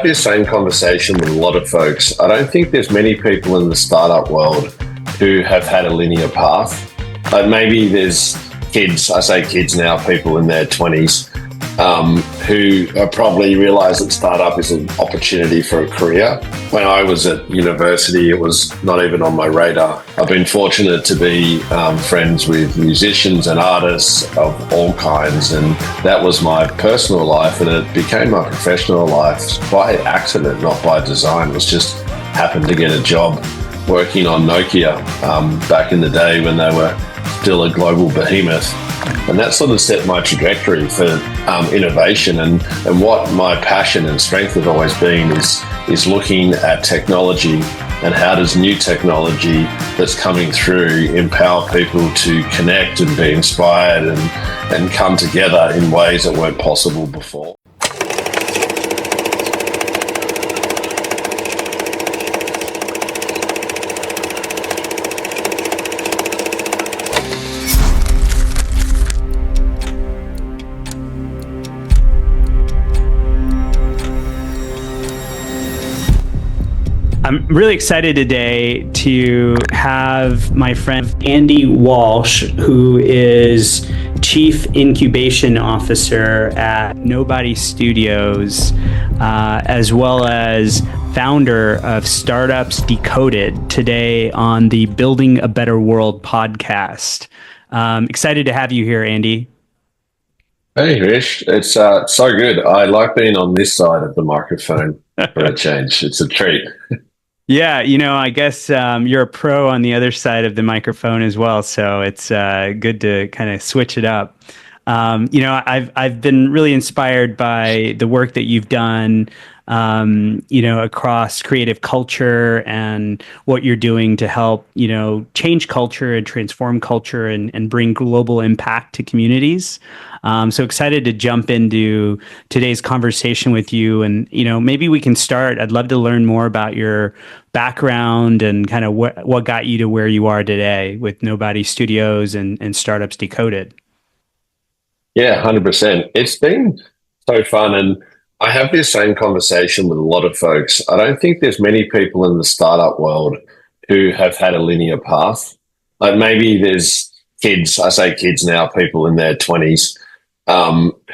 have this same conversation with a lot of folks. I don't think there's many people in the startup world who have had a linear path. Like maybe there's kids, I say kids now, people in their 20s, who probably realize that startup is an opportunity for a career. When I was at university, it was not even on my radar. I've been fortunate to be friends with musicians and artists of all kinds, and that was my personal life, and it became my professional life by accident, not by design. It was just happened to get a job working on Nokia back in the day when they were still a global behemoth. And that sort of set my trajectory for innovation. And what my passion and strength has always been is looking at technology and how does new technology that's coming through empower people to connect and be inspired and come together in ways that weren't possible before. I'm really excited today to have my friend Andy Walsh, who is Chief Incubation Officer at Nobody Studios, as well as founder of Startups Decoded, today on the Building a Better World podcast. Excited to have you here, Andy. Hey, Hrish. It's so good. I like being on this side of the microphone for a change. It's a treat. Yeah, I guess you're a pro on the other side of the microphone as well, so it's good to kind of switch it up. I've been really inspired by the work that you've done, across creative culture and what you're doing to help, change culture and transform culture and bring global impact to communities. So excited to jump into today's conversation with you. And, maybe we can start. I'd love to learn more about your background and kind of what got you to where you are today with Nobody Studios and Startups Decoded. Yeah, 100%. It's been so fun. And I have this same conversation with a lot of folks. I don't think there's many people in the startup world who have had a linear path. Like maybe there's kids, I say kids now, people in their 20s,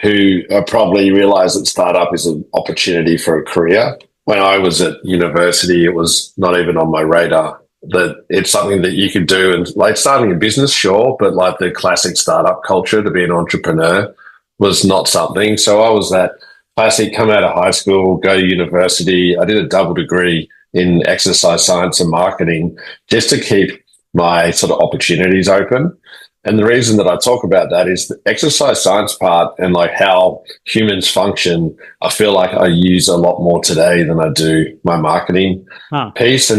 who probably realize that startup is an opportunity for a career. When I was at university, it was not even on my radar that it's something that you could do. And like starting a business, sure, but like the classic startup culture to be an entrepreneur was not something. So I was that classic come out of high school, go to university. I did a double degree in exercise science and marketing just to keep my sort of opportunities open. And the reason that I talk about that is the exercise science part and like how humans function, I feel like I use a lot more today than I do my marketing piece.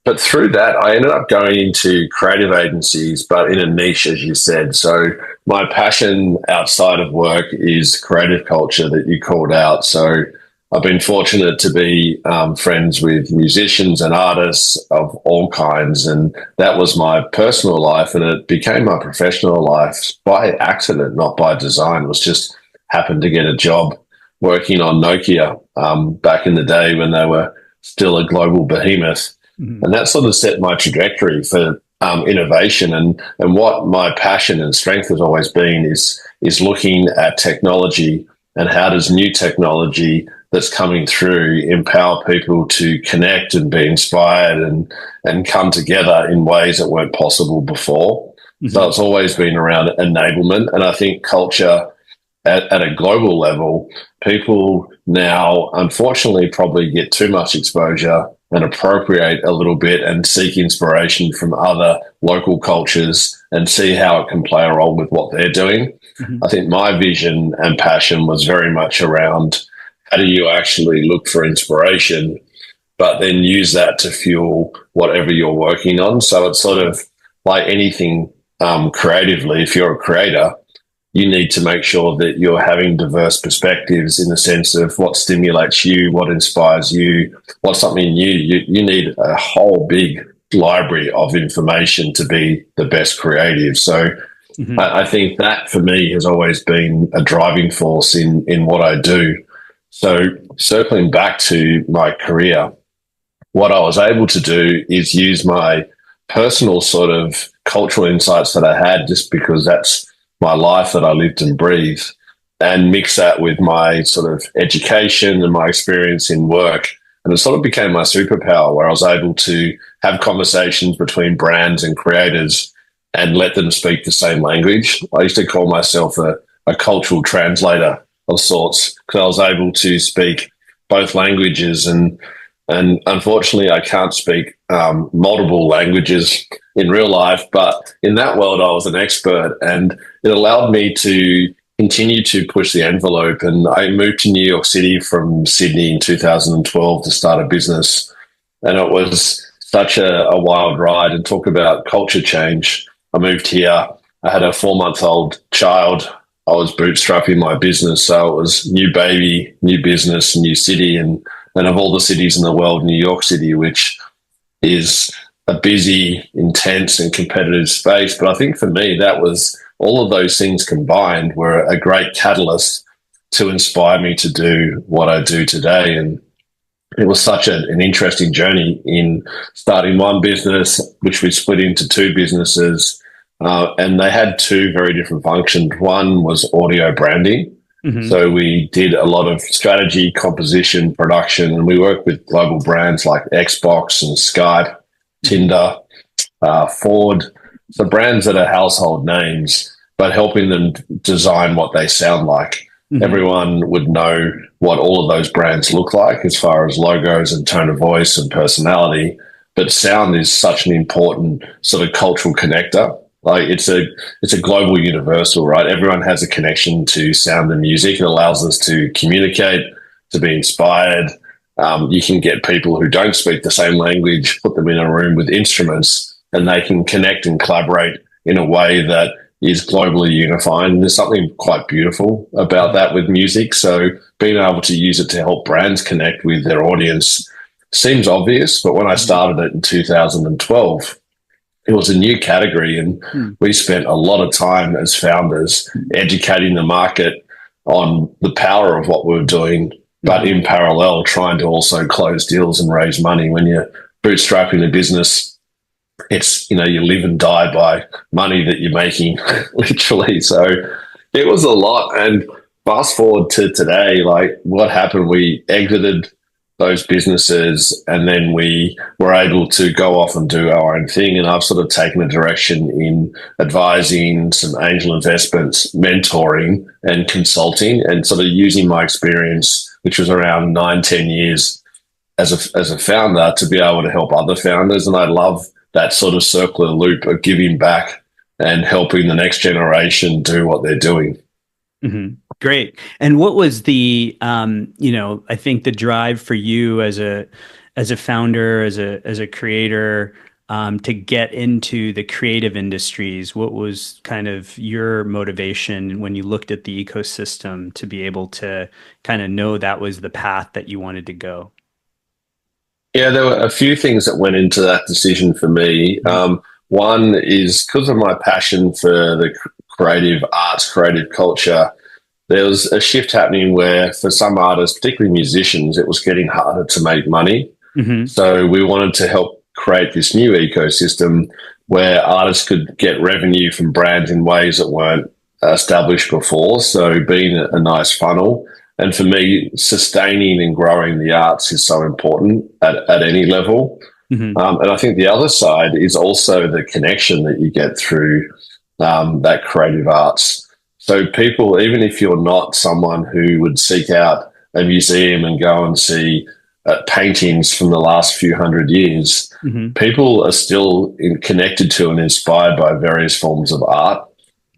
But through that, I ended up going into creative agencies, but in a niche, as you said. So my passion outside of work is creative culture that you called out. So I've been fortunate to be friends with musicians and artists of all kinds, and that was my personal life, and it became my professional life by accident, not by design. It was just happened to get a job working on Nokia back in the day when they were still a global behemoth. Mm-hmm. And that sort of set my trajectory for innovation. And what my passion and strength has always been is looking at technology and how does new technology that's coming through empower people to connect and be inspired and come together in ways that weren't possible before. Mm-hmm. So it's always been around enablement. And I think culture at a global level, people now, unfortunately, probably get too much exposure and appropriate a little bit and seek inspiration from other local cultures and see how it can play a role with what they're doing. Mm-hmm. I think my vision and passion was very much around how do you actually look for inspiration, but then use that to fuel whatever you're working on. So it's sort of like anything creatively, if you're a creator, you need to make sure that you're having diverse perspectives in the sense of what stimulates you, what inspires you, what's something new. You need a whole big library of information to be the best creative. So I think that for me has always been a driving force in what I do. So circling back to my career, what I was able to do is use my personal sort of cultural insights that I had, just because that's my life that I lived and breathed, and mix that with my sort of education and my experience in work. And it sort of became my superpower, where I was able to have conversations between brands and creators and let them speak the same language. I used to call myself a cultural translator of sorts, because I was able to speak both languages. And unfortunately, I can't speak multiple languages in real life, but in that world, I was an expert, and it allowed me to continue to push the envelope. And I moved to New York City from Sydney in 2012 to start a business. And it was such a wild ride. And talk about culture change. I moved here. I had a 4-month-old child. I was bootstrapping my business. So it was new baby, new business, new city. And of all the cities in the world, New York City, which is a busy, intense, and competitive space. But I think for me, that was all of those things combined were a great catalyst to inspire me to do what I do today. And it was such an interesting journey in starting one business, which we split into two businesses. And they had two very different functions. One was audio branding. Mm-hmm. So we did a lot of strategy, composition, production, and we worked with global brands like Xbox and Skype, Tinder, Ford. So brands that are household names, but helping them design what they sound like. Mm-hmm. Everyone would know what all of those brands look like as far as logos and tone of voice and personality. But sound is such an important sort of cultural connector. Like it's a global universal, right? Everyone has a connection to sound and music. It allows us to communicate, to be inspired. You can get people who don't speak the same language, put them in a room with instruments, and they can connect and collaborate in a way that is globally unifying. And there's something quite beautiful about that with music. So being able to use it to help brands connect with their audience seems obvious, but when I started it in 2012, it was a new category, and we spent a lot of time as founders educating the market on the power of what we were doing, but in parallel trying to also close deals and raise money. When you're bootstrapping a business, it's, you live and die by money that you're making, literally. So it was a lot. And fast forward to today, like what happened, we exited those businesses, and then we were able to go off and do our own thing. And I've sort of taken a direction in advising, some angel investments, mentoring and consulting, and sort of using my experience, which was around 9-10 years as a founder, to be able to help other founders. And I love that sort of circular loop of giving back and helping the next generation do what they're doing. Mm-hmm. Great. And what was the, I think the drive for you as a founder, as a creator, to get into the creative industries? What was kind of your motivation when you looked at the ecosystem to be able to kind of know that was the path that you wanted to go? Yeah, there were a few things that went into that decision for me. One is because of my passion for the creative arts, creative culture. There was a shift happening where for some artists, particularly musicians, it was getting harder to make money. Mm-hmm. So we wanted to help create this new ecosystem where artists could get revenue from brands in ways that weren't established before. So being a nice funnel. And for me, sustaining and growing the arts is so important at any level. Mm-hmm. And I think the other side is also the connection that you get through that creative arts. So people, even if you're not someone who would seek out a museum and go and see paintings from the last few hundred years, mm-hmm. people are still connected to and inspired by various forms of art.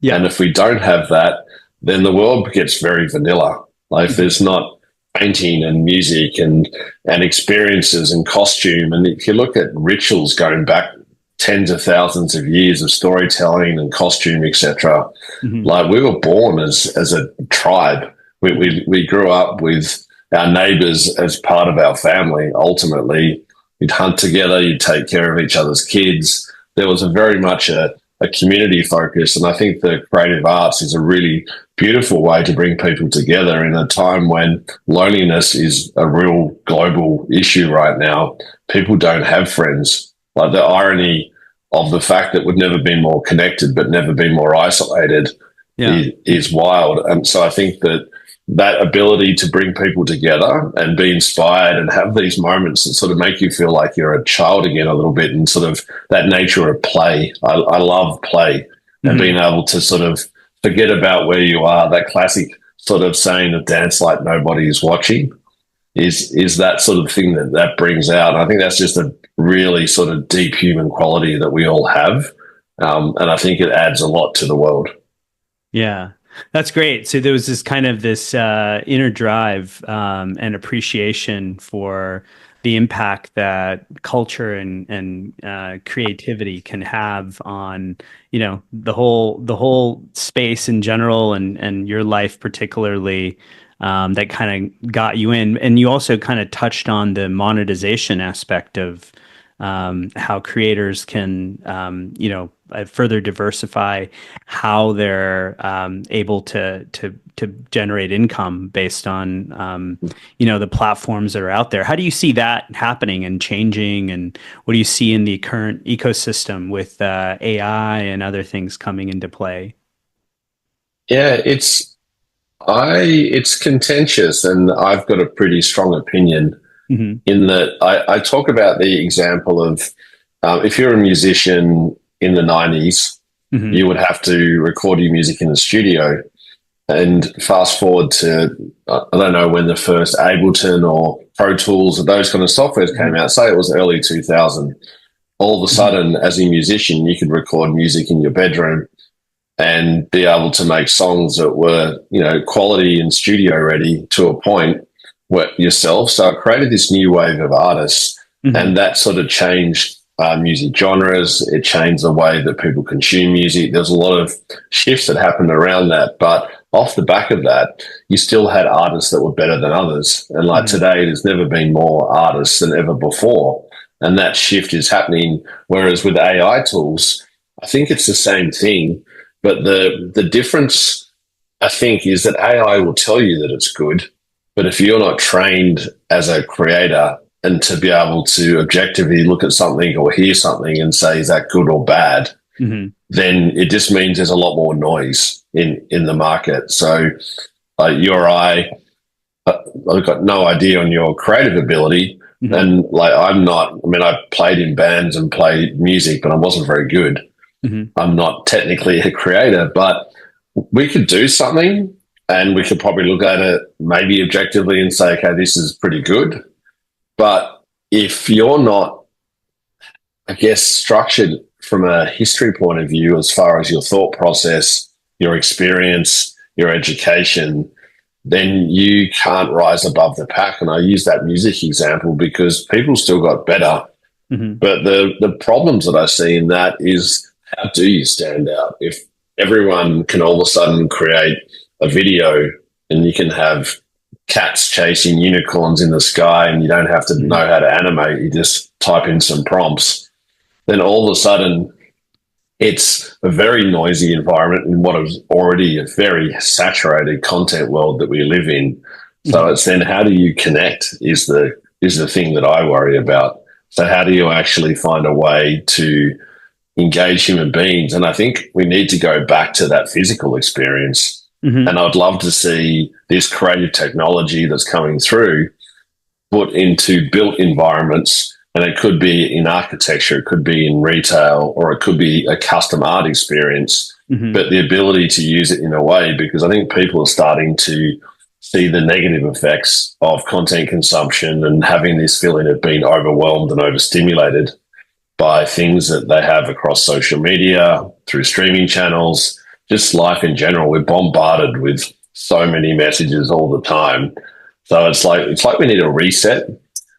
Yeah. And if we don't have that, then the world gets very vanilla. Like if there's not painting and music and experiences and costume, and if you look at rituals going back tens of thousands of years of storytelling and costume, etc. Mm-hmm. Like we were born as a tribe. We grew up with our neighbors as part of our family. Ultimately, you'd hunt together, you'd take care of each other's kids. There was very much a a community focus. And I think the creative arts is a really beautiful way to bring people together in a time when loneliness is a real global issue right now. People don't have friends. Like the irony of the fact that we've never been more connected but never been more isolated is wild. And so I think that that ability to bring people together and be inspired and have these moments that sort of make you feel like you're a child again a little bit, and sort of that nature of play. I love play and being able to sort of forget about where you are. That classic sort of saying of dance like nobody is watching is that sort of thing that brings out. And I think that's just a really sort of deep human quality that we all have. And I think it adds a lot to the world. Yeah, that's great. So there was this inner drive and appreciation for the impact that culture and creativity can have on, the whole space in general and your life particularly, that kind of got you in. And you also kind of touched on the monetization aspect of how creators can, further diversify how they're able to generate income based on, the platforms that are out there. How do you see that happening and changing? And what do you see in the current ecosystem with AI and other things coming into play? Yeah, it's contentious, and I've got a pretty strong opinion in that I talk about the example of if you're a musician in the 90s, you would have to record your music in the studio. And fast forward to, I don't know when the first Ableton or Pro Tools or those kind of softwares came out, say it was early 2000. All of a sudden, as a musician, you could record music in your bedroom and be able to make songs that were, quality and studio ready to a point yourself. So it created this new wave of artists, and that sort of changed music genres. It changed the way that people consume music. There's a lot of shifts that happened around that, but off the back of that, you still had artists that were better than others. And like today, there's never been more artists than ever before. And that shift is happening. Whereas with AI tools, I think it's the same thing, but the difference, I think, is that AI will tell you that it's good. But if you're not trained as a creator and to be able to objectively look at something or hear something and say, is that good or bad? Then it just means there's a lot more noise in the market. So you or I've got no idea on your creative ability. And I played in bands and played music, but I wasn't very good. I'm not technically a creator, but we could do something. And we could probably look at it maybe objectively and say, okay, this is pretty good. But if you're not, I guess, structured from a history point of view, as far as your thought process, your experience, your education, then you can't rise above the pack. And I use that music example because people still got better. But the problems that I see in that is, how do you stand out? If everyone can all of a sudden create a video and you can have cats chasing unicorns in the sky and you don't have to know how to animate, you just type in some prompts, then all of a sudden it's a very noisy environment in what is already a very saturated content world that we live in. So it's then, how do you connect is the thing that I worry about. So how do you actually find a way to engage human beings? And I think we need to go back to that physical experience. And I'd love to see this creative technology that's coming through put into built environments. And it could be in architecture, it could be in retail, or it could be a custom art experience. But the ability to use it in a way, because I think people are starting to see the negative effects of content consumption and having this feeling of being overwhelmed and overstimulated by things that they have across social media, through streaming channels, just life in general. We're bombarded with so many messages all the time. So it's like we need a reset.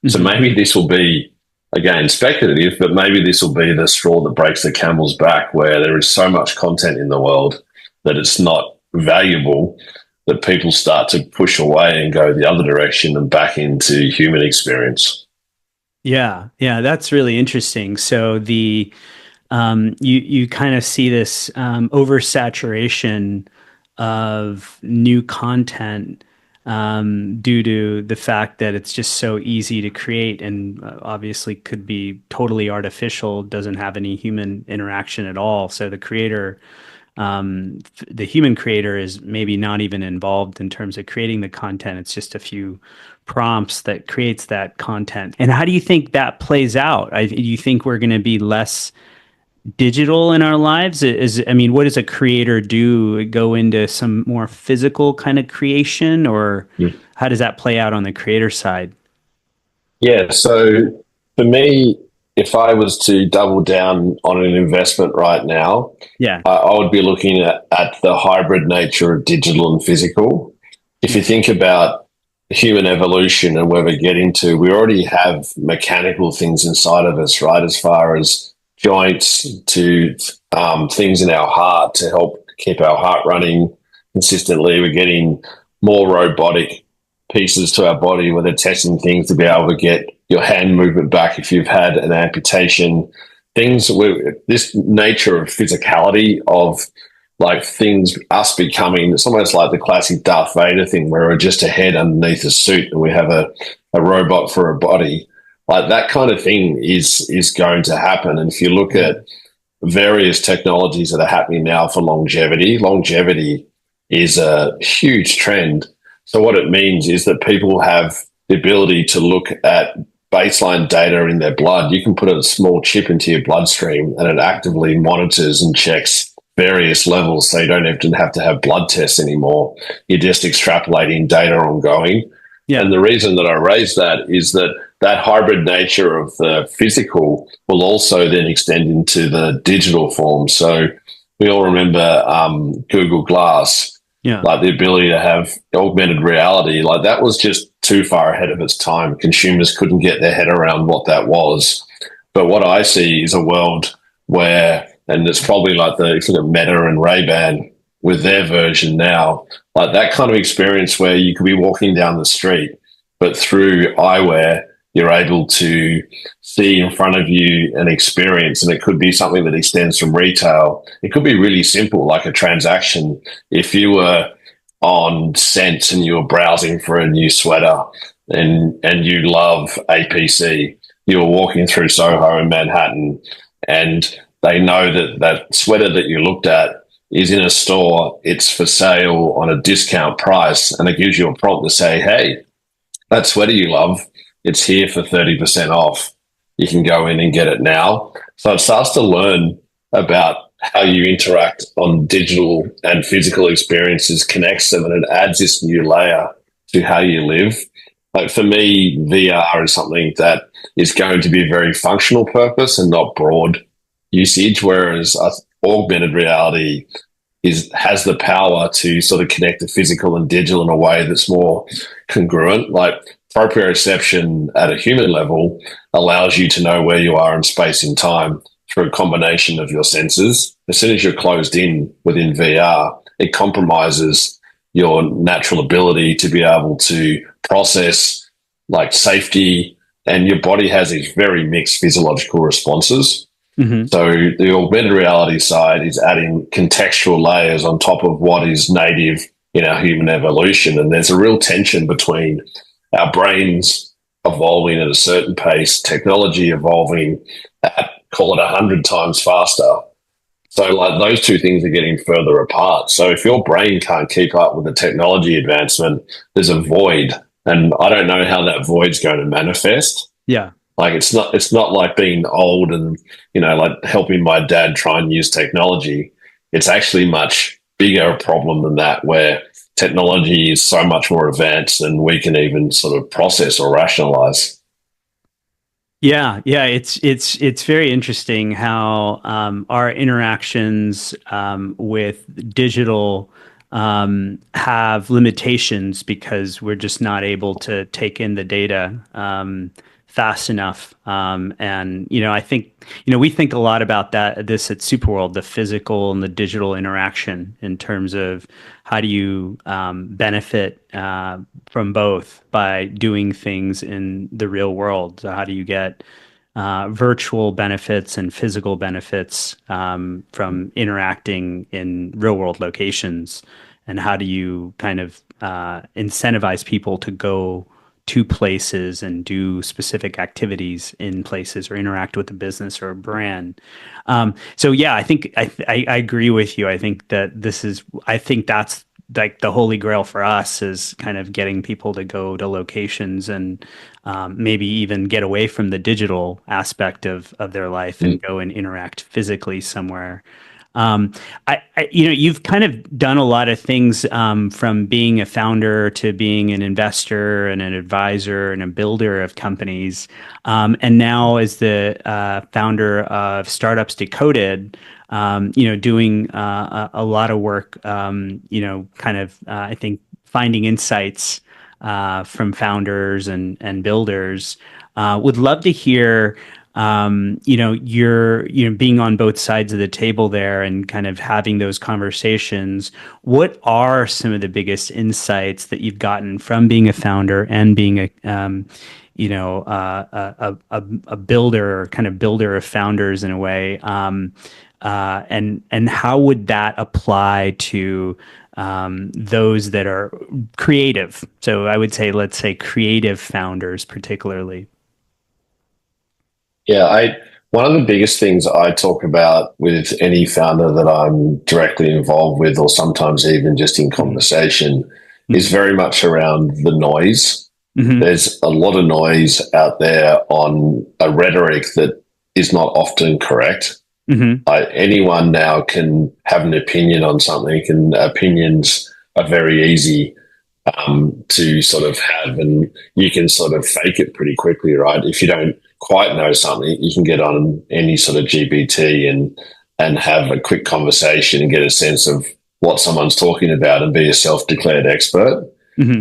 So maybe this will be, again, speculative, but maybe this will be the straw that breaks the camel's back, where there is so much content in the world that it's not valuable, that people start to push away and go the other direction and back into human experience. Yeah, that's really interesting. So you kind of see this oversaturation of new content due to the fact that it's just so easy to create and obviously could be totally artificial, doesn't have any human interaction at all. So the human creator is maybe not even involved in terms of creating the content. It's just a few prompts that creates that content. And how do you think that plays out? Do you think we're going to be less digital in our lives? I mean, what does a creator do? Go into some more physical kind of creation, or how does that play out on the creator side? Yeah, so for me, if I was to double down on an investment right now, Yeah, I would be looking at the hybrid nature of digital and physical. If you yeah, think about human evolution and where we're getting to, we already have mechanical things inside of us, right? As far as joints to things in our heart to help keep our heart running consistently. We're getting more robotic pieces to our body where they're testing things to be able to get your hand movement back if you've had an amputation. Things where this nature of physicality of like things us becoming, it's almost like the classic Darth Vader thing where we're just a head underneath a suit and we have a robot for a body. Like that kind of thing is going to happen. And if you look yeah, at various technologies that are happening now for longevity is a huge trend. So what it means is that people have the ability to look at baseline data in their blood. You can put a small chip into your bloodstream and it actively monitors and checks various levels, so you don't have to have blood tests anymore. You're just extrapolating data ongoing. yeah. And the reason that I raise that is that that hybrid nature of the physical will also then extend into the digital form. So we all remember Google Glass, Yeah. like the ability to have augmented reality. Like that was just too far ahead of its time. Consumers couldn't get their head around what that was. But what I see is a world where, and it's probably like the sort of Meta and Ray-Ban with their version now, like that kind of experience where you could be walking down the street, but through eyewear, you're able to see in front of you an experience. And it could be something that extends from retail. It could be really simple, like a transaction. If you were on Sense and you were browsing for a new sweater and you love APC, you were walking through Soho in Manhattan and they know that that sweater that you looked at is in a store, it's for sale on a discount price, and it gives you a prompt to say, hey, that sweater you love, it's here for 30% off. You can go in and get it now. So it starts to learn about how you interact on digital and physical experiences, connects them, and it adds this new layer to how you live. Like for me, VR is something that is going to be a very functional purpose and not broad usage, whereas augmented reality has the power to sort of connect the physical and digital in a way that's more congruent. Like proprioception at a human level allows you to know where you are in space and time through a combination of your senses. As soon as you're closed in within VR, it compromises your natural ability to be able to process like safety, and your body has these very mixed physiological responses. Hmm. So the augmented reality side is adding contextual layers on top of what is native in our human evolution. And there's a real tension between our brains evolving at a certain pace, technology evolving at, call it 100 times faster. So like those two things are getting further apart. So if your brain can't keep up with the technology advancement, there's a void. And I don't know how that void's going to manifest. Yeah. Like it's not like being old and, like helping my dad try and use technology. It's actually much bigger problem than that, where technology is so much more advanced than we can even sort of process or rationalize. Yeah, yeah, it's very interesting how our interactions with digital have limitations because we're just not able to take in the data fast enough. And I think we think a lot about this at SuperWorld, the physical and the digital interaction in terms of how do you benefit from both by doing things in the real world. So how do you get virtual benefits and physical benefits from interacting in real world locations? And how do you kind of incentivize people to go to places and do specific activities in places or interact with a business or a brand? So yeah, I think I agree with you. I think that's like the holy grail for us, is kind of getting people to go to locations and maybe even get away from the digital aspect of their life and go and interact physically somewhere. Um, you've kind of done a lot of things from being a founder to being an investor and an advisor and a builder of companies. And now as the founder of Startups Decoded, doing a lot of work, I think finding insights from founders and builders. Would love to hear you're being on both sides of the table there and kind of having those conversations. What are some of the biggest insights that you've gotten from being a founder and being a builder, kind of builder of founders in a way? And how would that apply to those that are creative? So I would say, let's say creative founders particularly. Yeah, one of the biggest things I talk about with any founder that I'm directly involved with, or sometimes even just in conversation, is very much around the noise. There's a lot of noise out there on a rhetoric that is not often correct. Anyone now can have an opinion on something, and opinions are very easy to sort of have, and you can sort of fake it pretty quickly, right? If you don't quite know something, you can get on any sort of GPT and have a quick conversation and get a sense of what someone's talking about and be a self-declared expert.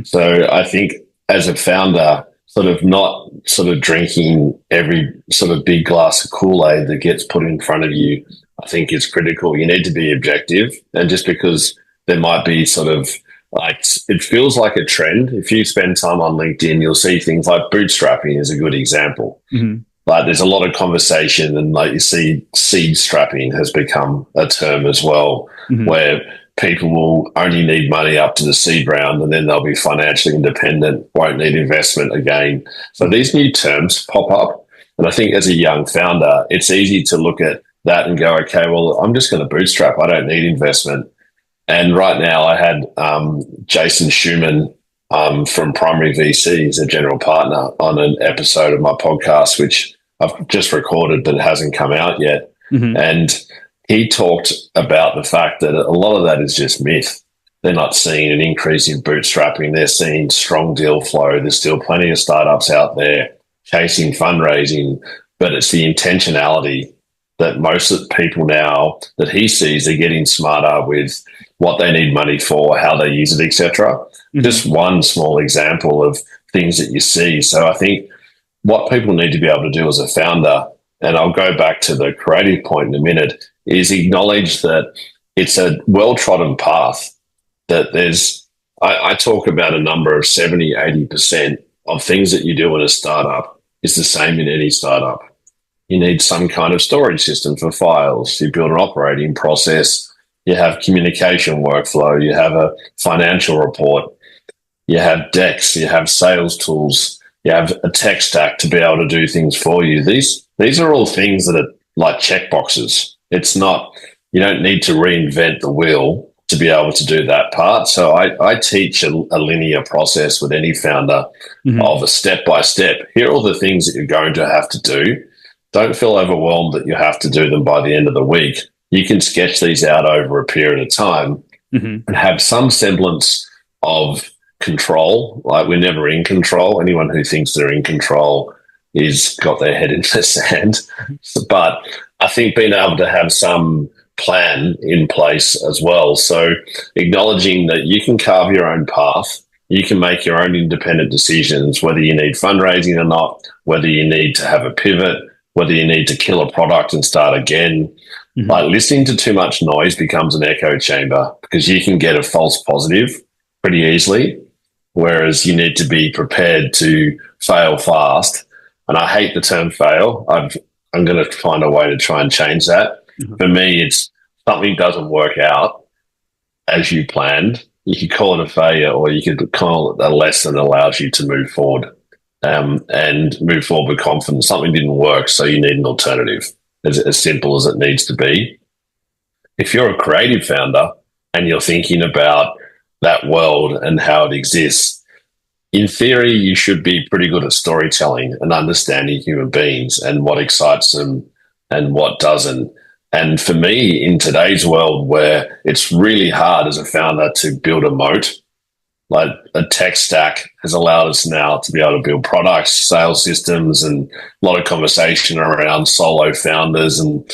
So I think as a founder, sort of not sort of drinking every sort of big glass of Kool-Aid that gets put in front of you, I think is critical. You need to be objective. And just because there might be sort of like, it feels like a trend. If you spend time on LinkedIn, you'll see things like bootstrapping is a good example. But there's a lot of conversation, and like you see, seed strapping has become a term as well, where people will only need money up to the seed round, and then they'll be financially independent, won't need investment again. So these new terms pop up. And I think as a young founder, it's easy to look at that and go, okay, well, I'm just going to bootstrap. I don't need investment. And right now I had Jason Schumann from Primary VC, a general partner, on an episode of my podcast, which I've just recorded but it hasn't come out yet. And he talked about the fact that a lot of that is just myth. They're not seeing an increase in bootstrapping. They're seeing strong deal flow. There's still plenty of startups out there chasing fundraising, but it's the intentionality that most of the people now that he sees are getting smarter with what they need money for, how they use it, etc. Just one small example of things that you see. So I think what people need to be able to do as a founder, and I'll go back to the creative point in a minute, is acknowledge that it's a well-trodden path, that I talk about a number of 70, 80% of things that you do in a startup is the same in any startup. You need some kind of storage system for files. You build an operating process. You have communication workflow. You have a financial report. You have decks. You have sales tools. You have a tech stack to be able to do things for you. These are all things that are like check boxes. It's not, you don't need to reinvent the wheel to be able to do that part. So I teach a linear process with any founder of a step-by-step. Here are all the things that you're going to have to do. Don't feel overwhelmed that you have to do them by the end of the week. You can sketch these out over a period of time and have some semblance of control. Like, we're never in control. Anyone who thinks they're in control is got their head in the sand. But I think being able to have some plan in place as well. So acknowledging that you can carve your own path, you can make your own independent decisions, whether you need fundraising or not, whether you need to have a pivot, whether you need to kill a product and start again. Like, listening to too much noise becomes an echo chamber, because you can get a false positive pretty easily, whereas you need to be prepared to fail fast And I hate the term fail. I'm going to find a way to try and change that. Mhm. For me, it's something doesn't work out as you planned. You could call it a failure, or you could call it a lesson that allows you to move forward, and move forward with confidence. Something didn't work, so you need an alternative. As simple as it needs to be. If you're a creative founder and you're thinking about that world and how it exists, in theory, you should be pretty good at storytelling and understanding human beings and what excites them and what doesn't. And for me, in today's world where it's really hard as a founder to build a moat, like a tech stack has allowed us now to be able to build products, sales systems, and a lot of conversation around solo founders and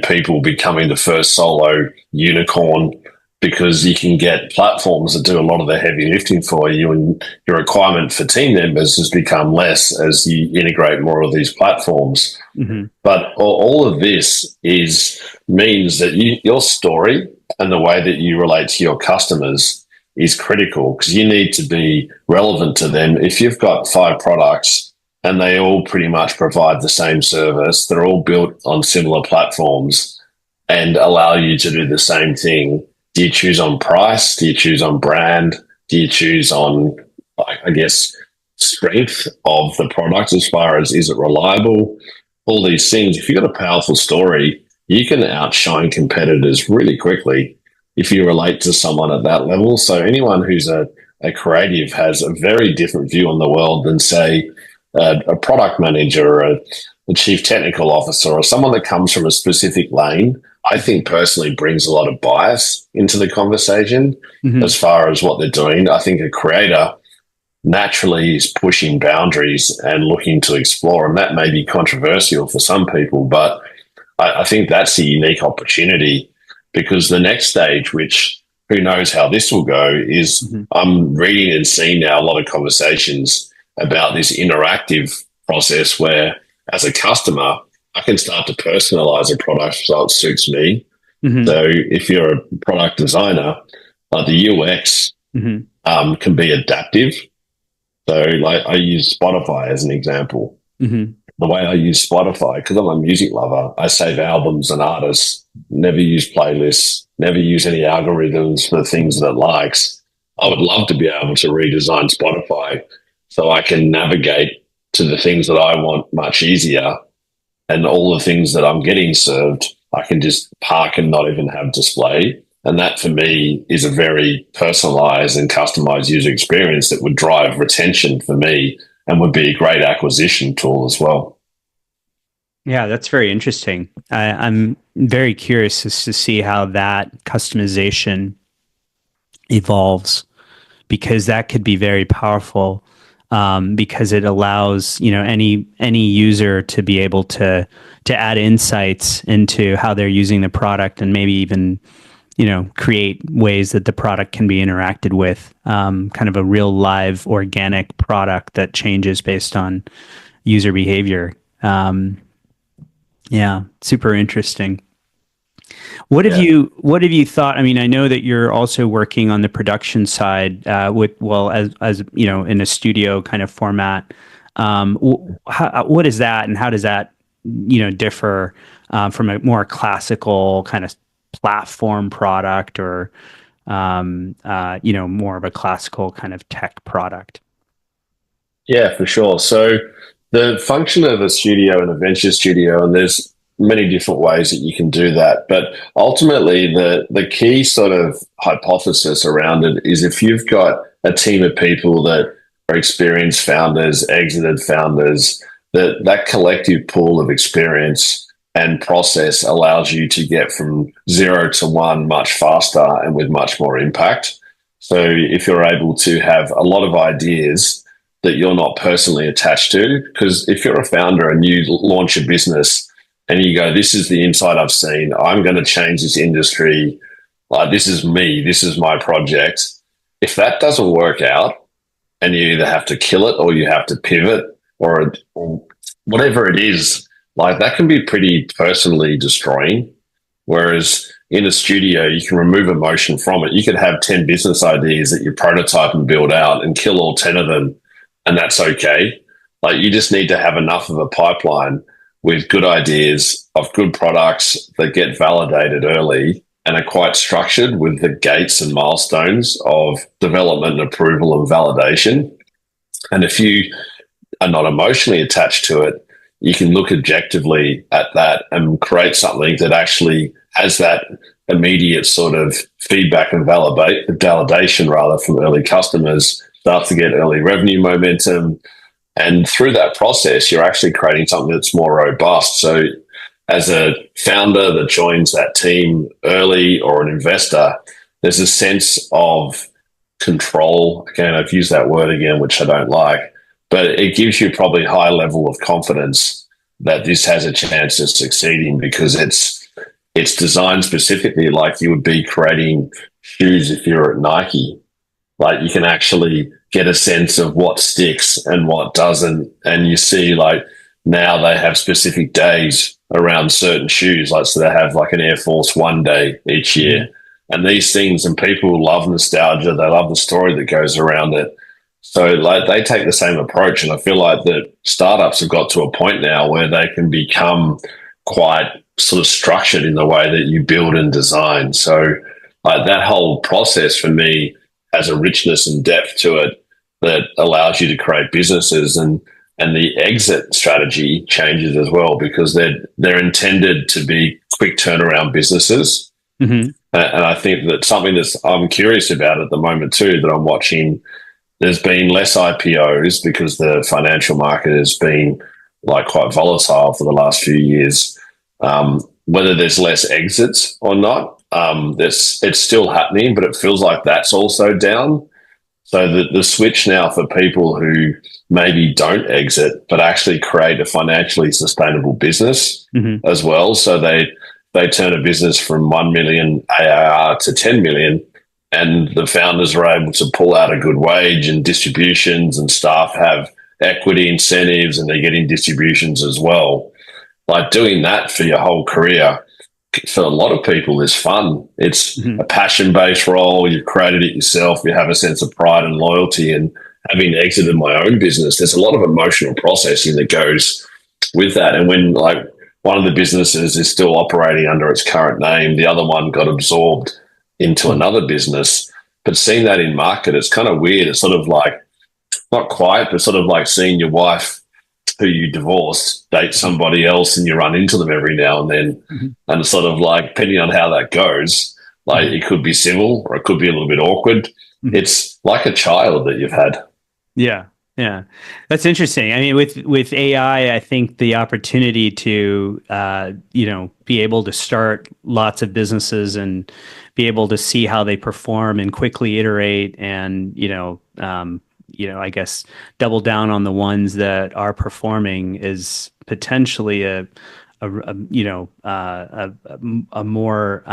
people becoming the first solo unicorn, because you can get platforms that do a lot of the heavy lifting for you, and your requirement for team members has become less as you integrate more of these platforms. Mm-hmm. But all of this means that your story and the way that you relate to your customers is critical, because you need to be relevant to them. If you've got 5 products and they all pretty much provide the same service, they're all built on similar platforms and allow you to do the same thing. Do you choose on price? Do you choose on brand? Do you choose on, I guess, strength of the product as far as, is it reliable? All these things. If you've got a powerful story, you can outshine competitors really quickly if you relate to someone at that level. So anyone who's a creative has a very different view on the world than, say, a product manager or a chief technical officer or someone that comes from a specific lane. I think personally brings a lot of bias into the conversation as far as what they're doing. I think a creator naturally is pushing boundaries and looking to explore, and that may be controversial for some people, but I think that's a unique opportunity. Because the next stage, which who knows how this will go, is I'm reading and seeing now a lot of conversations about this interactive process where, as a customer, I can start to personalize a product so it suits me. So if you're a product designer, the UX can be adaptive. So like I use Spotify as an example. The way I use Spotify, because I'm a music lover, I save albums and artists, never use playlists, never use any algorithms for the things that it likes. I would love to be able to redesign Spotify so I can navigate to the things that I want much easier, and all the things that I'm getting served, I can just park and not even have display. And that for me is a very personalized and customized user experience that would drive retention for me and would be a great acquisition tool as well. Yeah, that's very interesting. I'm very curious as to see how that customization evolves, because that could be very powerful, because it allows, any user to be able to add insights into how they're using the product, and maybe even create ways that the product can be interacted with, kind of a real live organic product that changes based on user behavior. Yeah, super interesting. What have you thought? I mean, I know that you're also working on the production side, as in a studio kind of format. What is that, and how does that differ from a more classical kind of platform product, or more of a classical kind of tech product? Yeah, for sure. So the function of a studio and a venture studio, and there's many different ways that you can do that, but ultimately the key sort of hypothesis around it is, if you've got a team of people that are experienced founders, exited founders, that collective pool of experience and process allows you to get from 0 to 1 much faster and with much more impact. So if you're able to have a lot of ideas that you're not personally attached to, because if you're a founder and you launch a business and you go, this is the insight I've seen, I'm going to change this industry, this is me, this is my project. If that doesn't work out, and you either have to kill it or you have to pivot or whatever it is, that can be pretty personally destroying. Whereas in a studio, you can remove emotion from it. You could have 10 business ideas that you prototype and build out and kill all 10 of them, and that's okay. Like you just need to have enough of a pipeline with good ideas of good products that get validated early and are quite structured with the gates and milestones of development, approval, and validation. And if you are not emotionally attached to it, you can look objectively at that and create something that actually has that immediate sort of feedback and validation rather from early customers, start to get early revenue momentum. And through that process, you're actually creating something that's more robust. So as a founder that joins that team early or an investor, there's a sense of control. Again, I've used that word again, which I don't like, but it gives you probably a high level of confidence that this has a chance of succeeding because it's designed specifically like you would be creating shoes if you're at Nike. Like you can actually get a sense of what sticks and what doesn't. And you see like now they have specific days around certain shoes. Like, so they have like an Air Force One day each year. And these things, and people love nostalgia. They love the story that goes around it. So like they take the same approach. And I feel like that startups have got to a point now where they can become quite sort of structured in the way that you build and design. So like that whole process for me has a richness and depth to it that allows you to create businesses, and the exit strategy changes as well because they're intended to be quick turnaround businesses. Mm-hmm. And I think that something that I'm curious about at the moment too, that I'm watching, there's been less IPOs because the financial market has been like quite volatile for the last few years. Whether there's less exits or not, it's still happening, but it feels like that's also down. So the switch now for people who maybe don't exit, but actually create a financially sustainable business as well. So they turn a business from 1 million ARR to 10 million, and the founders are able to pull out a good wage and distributions, and staff have equity incentives and they're getting distributions as well. Like doing that for your whole career, for a lot of people, is fun. It's a passion-based role. You've created it yourself. You have a sense of pride and loyalty. And having exited my own business, there's a lot of emotional processing that goes with that. And when like one of the businesses is still operating under its current name, the other one got absorbed into another business. But seeing that in market, it's kind of weird. It's sort of like, not quite, but sort of like seeing your wife who you divorced date somebody else and you run into them every now and then. And it's sort of like, depending on how that goes, like it could be civil or it could be a little bit awkward. It's like a child that you've had. Yeah. Yeah. That's interesting. I mean, with AI, I think the opportunity to, be able to start lots of businesses and be able to see how they perform and quickly iterate and, I guess double down on the ones that are performing is potentially a more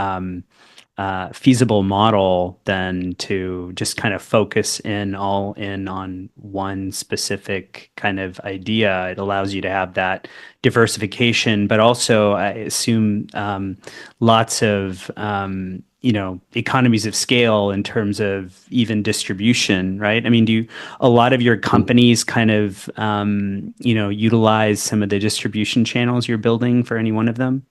feasible model than to just kind of focus all in on one specific kind of idea. It allows you to have that diversification, but also I assume lots of economies of scale in terms of even distribution, right? I mean, do a lot of your companies kind of, utilize some of the distribution channels you're building for any one of them?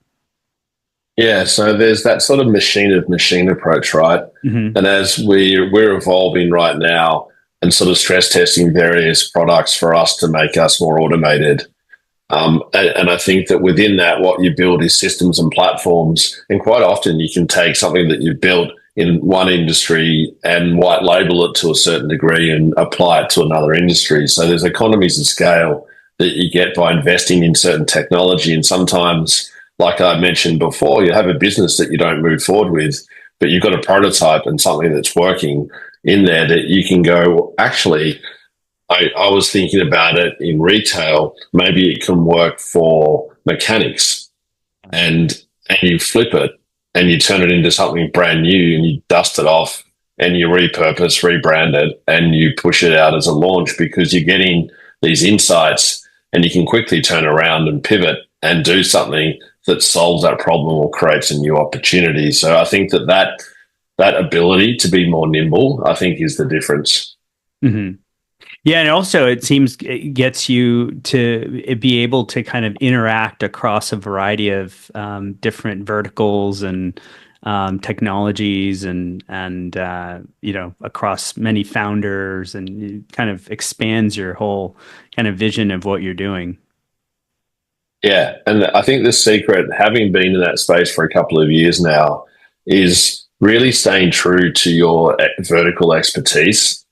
Yeah, so there's that sort of machine of machine approach, right? And as we're evolving right now and sort of stress testing various products for us to make us more automated. And I think that within that, what you build is systems and platforms. And quite often you can take something that you've built in one industry and white label it to a certain degree and apply it to another industry. So there's economies of scale that you get by investing in certain technology. And sometimes, like I mentioned before, you have a business that you don't move forward with, but you've got a prototype and something that's working in there that you can go, actually, I was thinking about it in retail. Maybe it can work for mechanics, and you flip it and you turn it into something brand new and you dust it off and you repurpose, rebrand it, and you push it out as a launch because you're getting these insights and you can quickly turn around and pivot and do something that solves that problem or creates a new opportunity. So I think that ability to be more nimble, I think, is the difference. Mm-hmm. Yeah, and also it seems it gets you to be able to kind of interact across a variety of different verticals and technologies and across many founders, and it kind of expands your whole kind of vision of what you're doing. Yeah, and I think the secret, having been in that space for a couple of years now, is really staying true to your vertical expertise.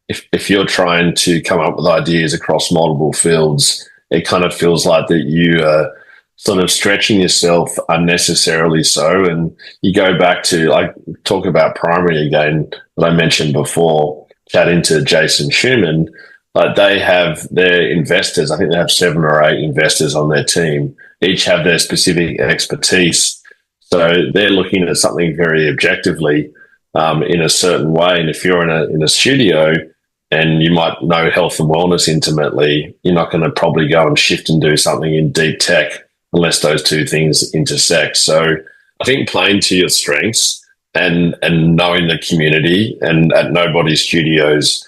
If you're trying to come up with ideas across multiple fields, it kind of feels like that you are sort of stretching yourself unnecessarily so. And you go back to, like, talk about primary again that I mentioned before, chatting to Jason Schumann. Like, they have their investors, I think they have 7 or 8 investors on their team, each have their specific expertise. So they're looking at something very objectively, in a certain way. And if you're in a studio and you might know health and wellness intimately, you're not going to probably go and shift and do something in deep tech unless those two things intersect. So I think playing to your strengths and knowing the community, and at Nobody Studios,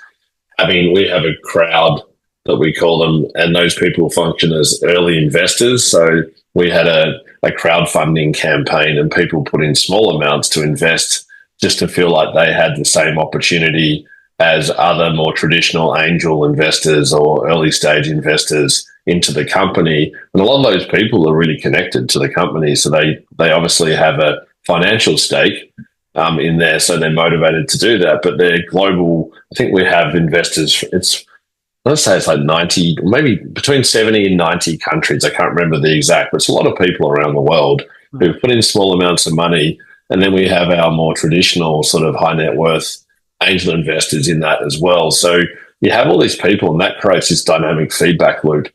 we have a crowd that we call them, and those people function as early investors. So we had a crowdfunding campaign, and people put in small amounts to invest just to feel like they had the same opportunity as other more traditional angel investors or early stage investors into the company. And a lot of those people are really connected to the company. So they obviously have a financial stake in there. So they're motivated to do that, but they're global. I think we have investors. Let's say it's like 90, maybe between 70 and 90 countries. I can't remember the exact, but it's a lot of people around the world who put in small amounts of money. And then we have our more traditional sort of high net worth angel investors in that as well. So you have all these people, and that creates this dynamic feedback loop.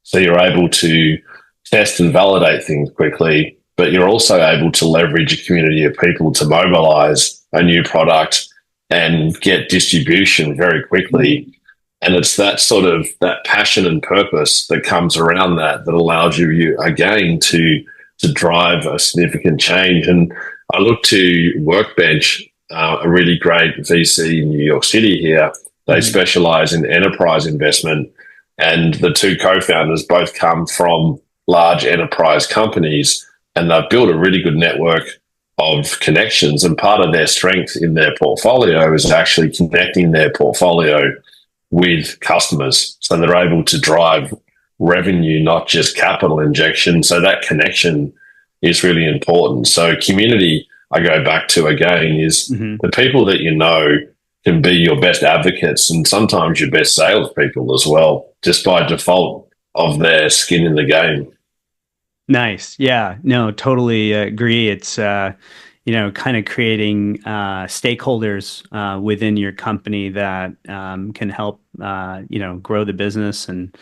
So you're able to test and validate things quickly, but you're also able to leverage a community of people to mobilize a new product and get distribution very quickly. And it's that sort of that passion and purpose that comes around that allows you again to drive a significant change. And I look to Workbench, a really great VC in New York City here. They specialize in enterprise investment, and the two co-founders both come from large enterprise companies, and they've built a really good network of connections. And part of their strength in their portfolio is actually connecting their portfolio with customers. So they're able to drive revenue, not just capital injection. So that connection is really important. So community, I go back to again, is the people that you know can be your best advocates and sometimes your best salespeople as well, just by default of their skin in the game. Nice. Yeah, no, totally agree. It's, kind of creating stakeholders within your company that can help, grow the business and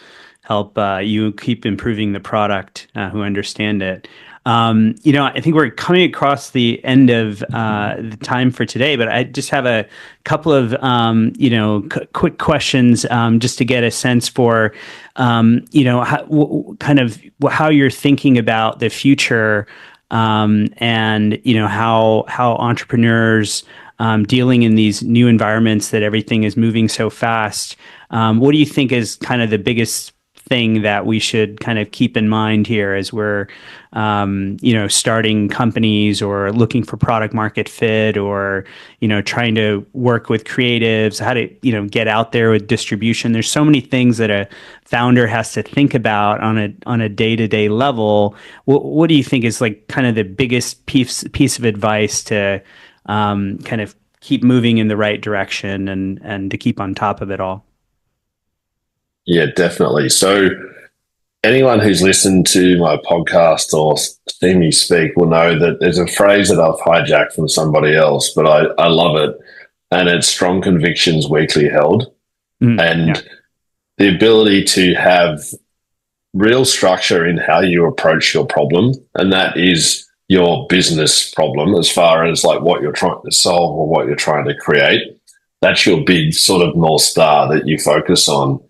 help you keep improving the product, who understand it. I think we're coming across the end of the time for today, but I just have a couple of, quick questions just to get a sense for, how you're thinking about the future, and how entrepreneurs dealing in these new environments that everything is moving so fast. What do you think is kind of the biggest thing that we should kind of keep in mind here as we're, starting companies or looking for product market fit, or, trying to work with creatives, how to, get out there with distribution? There's so many things that a founder has to think about on a day-to-day level. What do you think is like kind of the biggest piece of advice to kind of keep moving in the right direction and to keep on top of it all? Yeah, definitely. So anyone who's listened to my podcast or seen me speak will know that there's a phrase that I've hijacked from somebody else, but I love it. And it's strong convictions weakly held. And the ability to have real structure in how you approach your problem. And that is your business problem, as far as like what you're trying to solve or what you're trying to create. That's your big sort of North Star that you focus on.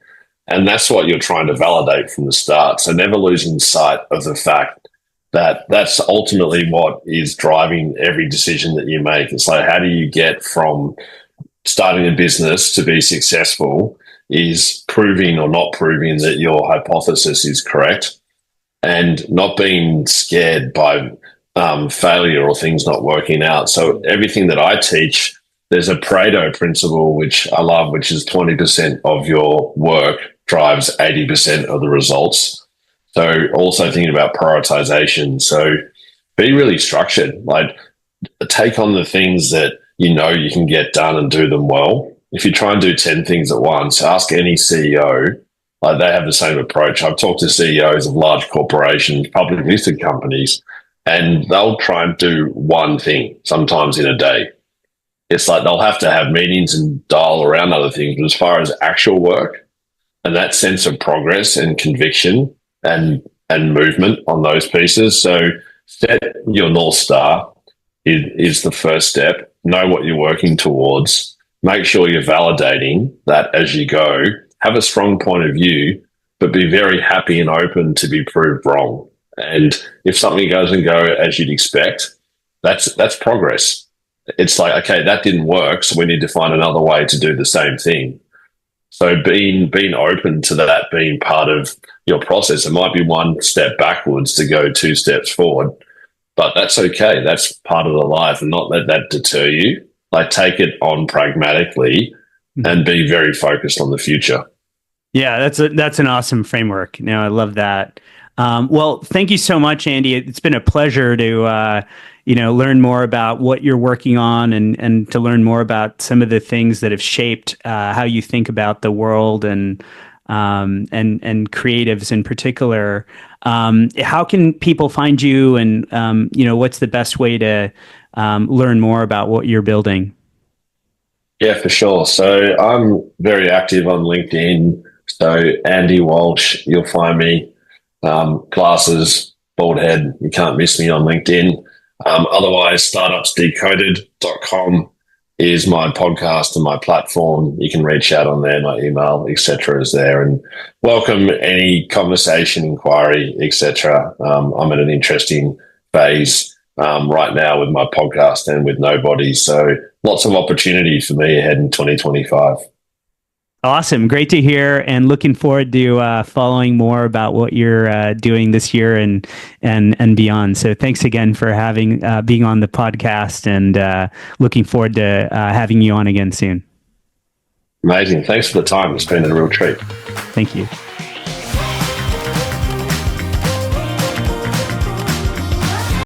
And that's what you're trying to validate from the start. So never losing sight of the fact that that's ultimately what is driving every decision that you make. It's like, how do you get from starting a business to be successful is proving or not proving that your hypothesis is correct, and not being scared by failure or things not working out. So everything that I teach, there's a Pareto principle, which I love, which is 20% of your work drives 80% of the results. So also thinking about prioritization. So be really structured, like take on the things that you know you can get done and do them well. If you try and do 10 things at once, ask any CEO, like they have the same approach. I've talked to CEOs of large corporations, public listed companies, and they'll try and do one thing sometimes in a day. It's like they'll have to have meetings and dial around other things. But as far as actual work and that sense of progress and conviction and movement on those pieces. So set your North Star is the first step. Know what you're working towards. Make sure you're validating that as you go. Have a strong point of view, but be very happy and open to be proved wrong. And if something doesn't go as you'd expect, that's progress. It's like, okay, that didn't work, so we need to find another way to do the same thing. So being open to that being part of your process, it might be one step backwards to go 2 steps forward, but that's okay. That's part of the life, and not let that deter you. Like take it on pragmatically and be very focused on the future. Yeah, that's an awesome framework. I love that. Well, thank you so much, Andy. It's been a pleasure to learn more about what you're working on and to learn more about some of the things that have shaped how you think about the world and creatives in particular. How can people find you, and what's the best way to learn more about what you're building? Yeah, for sure. So I'm very active on LinkedIn. So Andy Walsh, you'll find me. Glasses, bald head, you can't miss me on LinkedIn. Otherwise, startupsdecoded.com is my podcast and my platform. You can reach out on there. My email, etc., is there, and welcome any conversation, inquiry, etc. I'm at an interesting phase right now with my podcast and with Nobody, so lots of opportunity for me ahead in 2025. Awesome. Great to hear, and looking forward to following more about what you're doing this year and beyond. So thanks again for being on the podcast, and looking forward to having you on again soon. Amazing. Thanks for the time. It's been a real treat. Thank you.